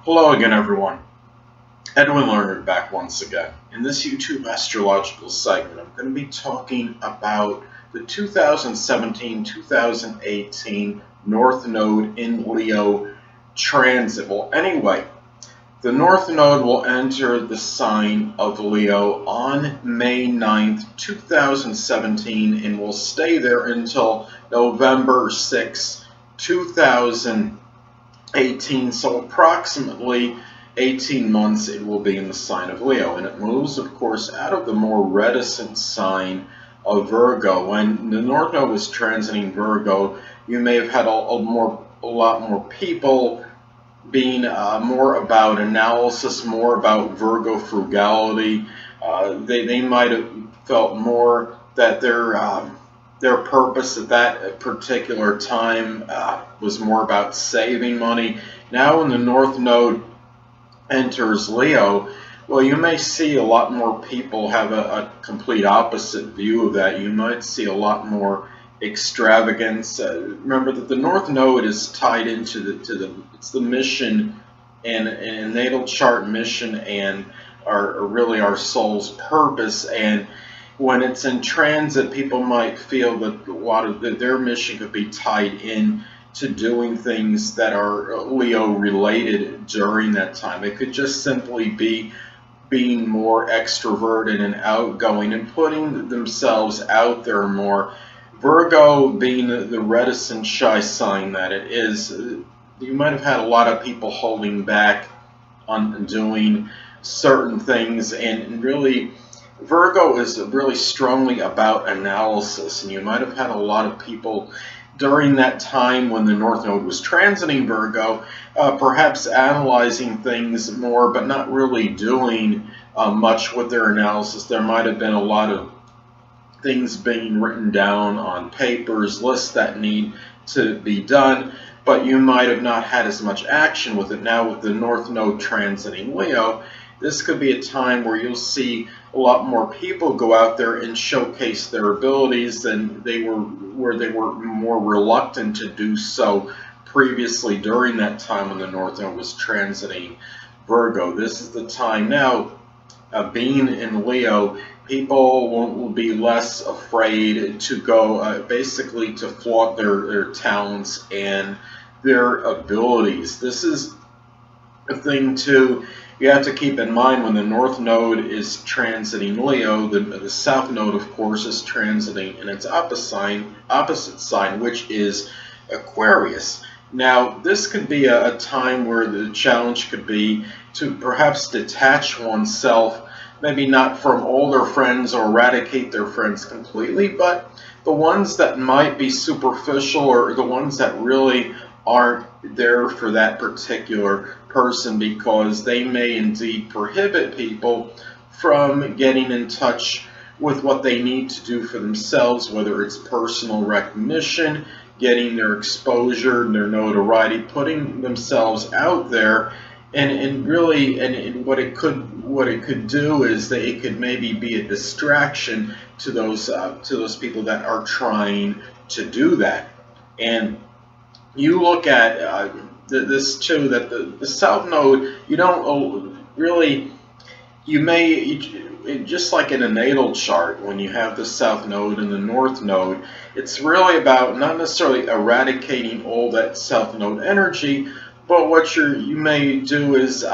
Hello again, everyone. Edwin Learnard back once again. In this YouTube astrological segment, I'm going to be talking about the 2017-2018 North Node in Leo transit. Well, anyway, the North Node will enter the sign of Leo on May 9th, 2017, and will stay there until November 6th, 2018. So approximately 18 months it will be in the sign of Leo, and it moves, of course, out of the more reticent sign of Virgo. When the North Node was transiting Virgo, you may have had a lot more people being more about analysis, more about Virgo frugality. They might have felt more that their purpose at that particular time was more about saving money. Now when the North Node enters Leo, well, you may see a lot more people have a complete opposite view of that. You might see a lot more extravagance. Remember that the North Node is tied into it's the mission and natal chart mission and really our soul's purpose. And when it's in transit, people might feel that a lot of their mission could be tied in to doing things that are Leo related during that time. It could just simply be being more extroverted and outgoing and putting themselves out there more. Virgo being the reticent, shy sign that it is, you might have had a lot of people holding back on doing certain things, and really Virgo is really strongly about analysis, and you might have had a lot of people during that time when the North Node was transiting Virgo, perhaps analyzing things more, but not really doing much with their analysis. There might have been a lot of things being written down on papers, lists that need to be done, but you might have not had as much action with it. Now with the North Node transiting Leo, this could be a time where you'll see a lot more people go out there and showcase their abilities than they were more reluctant to do so previously during that time when the North Node was transiting Virgo. This is the time now, being in Leo, people will be less afraid to go, basically to flaunt their talents and their abilities. This is a thing too you have to keep in mind when the North Node is transiting Leo. The South Node, of course, is transiting in its opposite sign, which is Aquarius. Now, this could be a time where the challenge could be to perhaps detach oneself, maybe not from all their friends or eradicate their friends completely, but the ones that might be superficial or the ones that really aren't there for that particular person, because they may indeed prohibit people from getting in touch with what they need to do for themselves, whether it's personal recognition, getting their exposure and their notoriety, putting themselves out there, and really, and what it could do is that it could maybe be a distraction to those people that are trying to do that. And you look at this too, that the South Node, you don't really, you may, just like in a natal chart, when you have the South Node and the North Node, it's really about not necessarily eradicating all that South Node energy, but what you may do is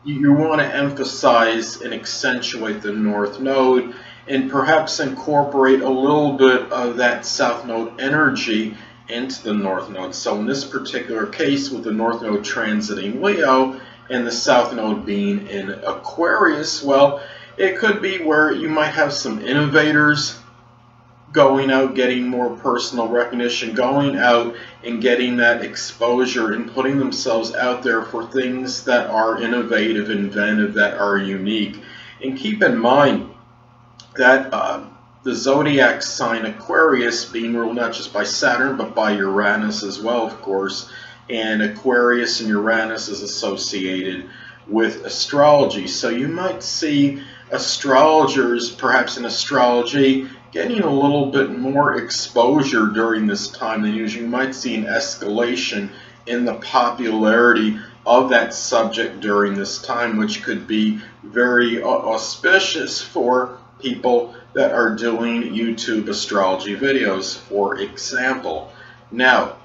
you want to emphasize and accentuate the North Node and perhaps incorporate a little bit of that South Node energy into the North Node. So in this particular case, with the North Node transiting Leo and the South Node being in Aquarius, well, it could be where you might have some innovators going out, getting more personal recognition, going out and getting that exposure and putting themselves out there for things that are innovative, inventive, that are unique. And keep in mind that the zodiac sign Aquarius being ruled not just by Saturn but by Uranus as well, of course, and Aquarius and Uranus is associated with astrology. So you might see astrologers, perhaps in astrology, getting a little bit more exposure during this time than usual. You might see an escalation in the popularity of that subject during this time, which could be very auspicious for people that are doing YouTube astrology videos, for example. Now,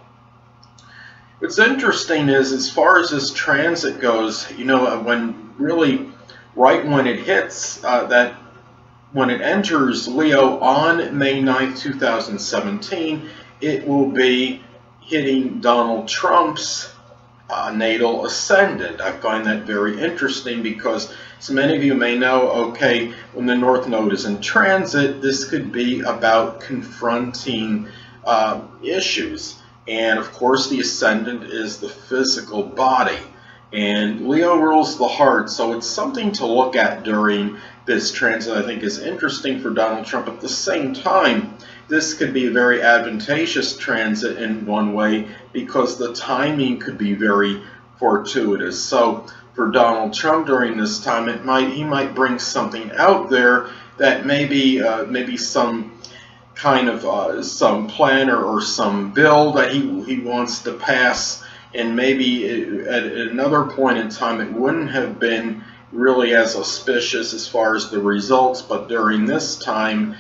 what's interesting is, as far as this transit goes, when really, right when it hits when it enters Leo on May 9th, 2017, it will be hitting Donald Trump's natal ascendant. I find that very interesting because, as many of you may know, okay, when the North Node is in transit, this could be about confronting issues. And of course, the ascendant is the physical body. And Leo rules the heart, so it's something to look at during this transit. I think is interesting for Donald Trump. At the same time, this could be a very advantageous transit in one way because the timing could be very fortuitous. So for Donald Trump during this time, he might bring something out there that maybe some kind of some plan or some bill that he wants to pass. And maybe at another point in time it wouldn't have been really as auspicious as far as the results, but during this time,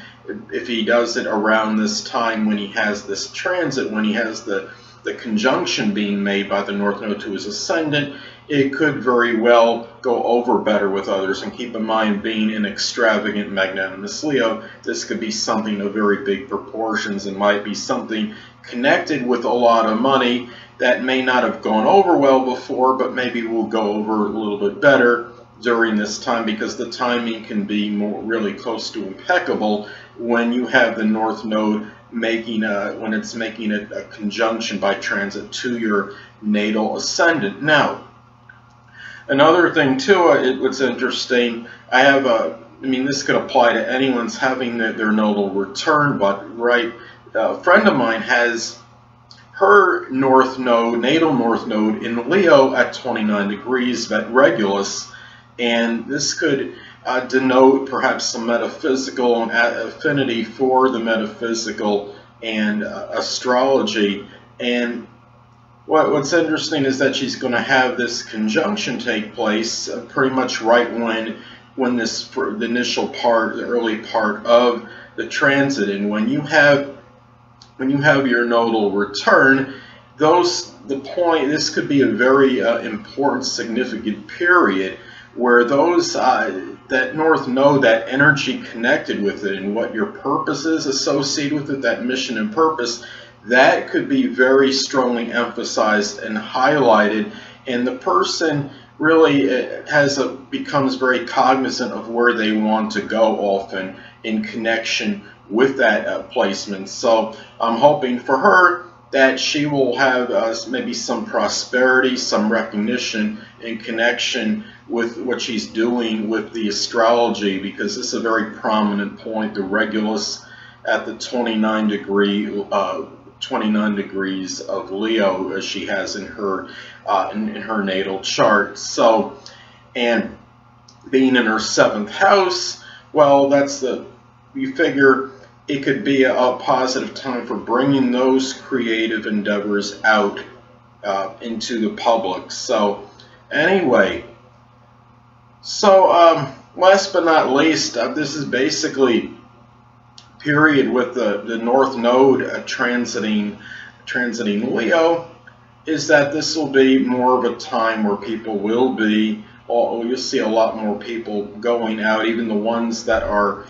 if he does it around this time when he has this transit, when he has the conjunction being made by the North Node to his ascendant, it could very well go over better with others. And keep in mind, being an extravagant magnanimous Leo, this could be something of very big proportions and might be something connected with a lot of money that may not have gone over well before, but maybe will go over a little bit better during this time, because the timing can be really close to impeccable when you have the North Node when it's making a conjunction by transit to your natal ascendant. Now, another thing too, what's interesting, this could apply to anyone's having their nodal return, but a friend of mine has her North Node, natal North Node in Leo at 29 degrees at Regulus, and this could denote perhaps some metaphysical and affinity for the metaphysical and astrology. And what's interesting is that she's going to have this conjunction take place pretty much right when the initial part, the early part of the transit. And when you have your nodal return, this could be a very important, significant period where that North Node, that energy connected with it, and what your purpose is associated with it, that mission and purpose, that could be very strongly emphasized and highlighted, and the person really becomes very cognizant of where they want to go often in connection with that placement. So I'm hoping for her that she will have maybe some prosperity, some recognition in connection with what she's doing with the astrology, because this is a very prominent point, the Regulus at the 29 degrees of Leo, as she has in her natal chart. So, and being in her 7th house, well, you figure it could be a positive time for bringing those creative endeavors out into the public. So anyway, last but not least, this is basically period with the North Node transiting Leo, is that this will be more of a time where people will be, you'll see a lot more people going out, even the ones that are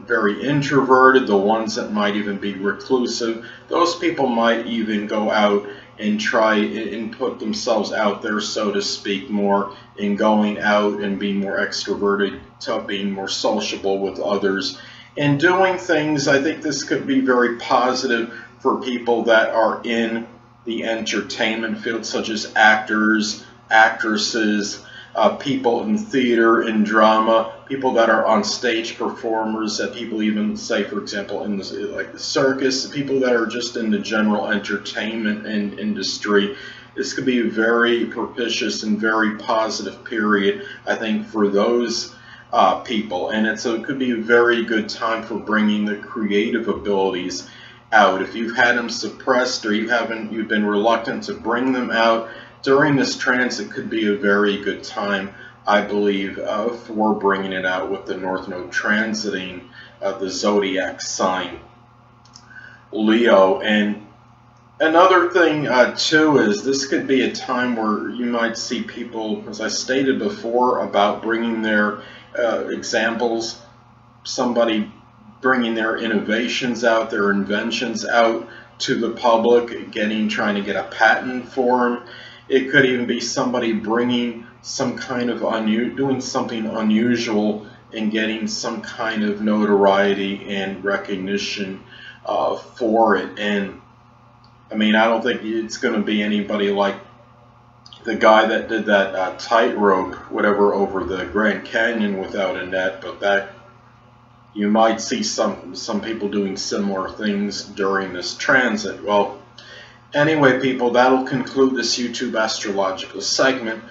very introverted, the ones that might even be reclusive. Those people might even go out and try and put themselves out there, so to speak, more in going out and being more extroverted, to being more sociable with others and doing things. I think this could be very positive for people that are in the entertainment field, such as actors, actresses, people in theater and drama, people that are on stage performers, that people even say, for example, in the circus, people that are just in the general entertainment industry. This could be a very propitious and very positive period, I think, for those people, and it could be a very good time for bringing the creative abilities out. If you've had them suppressed or you've been reluctant to bring them out, during this transit could be a very good time, I believe, for bringing it out with the North Node transiting the zodiac sign Leo. And another thing too is this could be a time where you might see people, as I stated before, about bringing their examples, somebody bringing their innovations out, their inventions out to the public, trying to get a patent for them. It could even be somebody bringing some kind of doing something unusual and getting some kind of notoriety and recognition for it. And I mean, I don't think it's going to be anybody like the guy that did that tightrope, whatever, over the Grand Canyon without a net, but that you might see some people doing similar things during this transit. Well, anyway, people, that'll conclude this YouTube astrological segment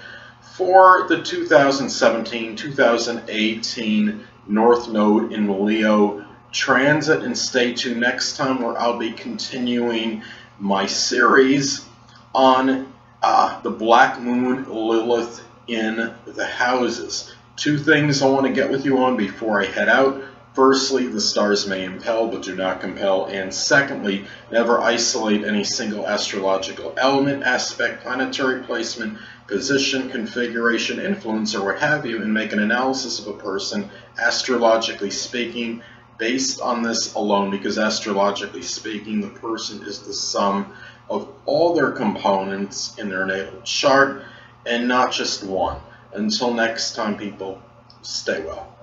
for the 2017-2018 North Node in Leo transit. And stay tuned next time, where I'll be continuing my series on the Black Moon Lilith in the houses. Two things I want to get with you on before I head out. Firstly, the stars may impel but do not compel. And secondly, never isolate any single astrological element, aspect, planetary placement, position, configuration, influence, or what have you, and make an analysis of a person, astrologically speaking, based on this alone, because astrologically speaking, the person is the sum of all their components in their natal chart and not just one. Until next time, people, stay well.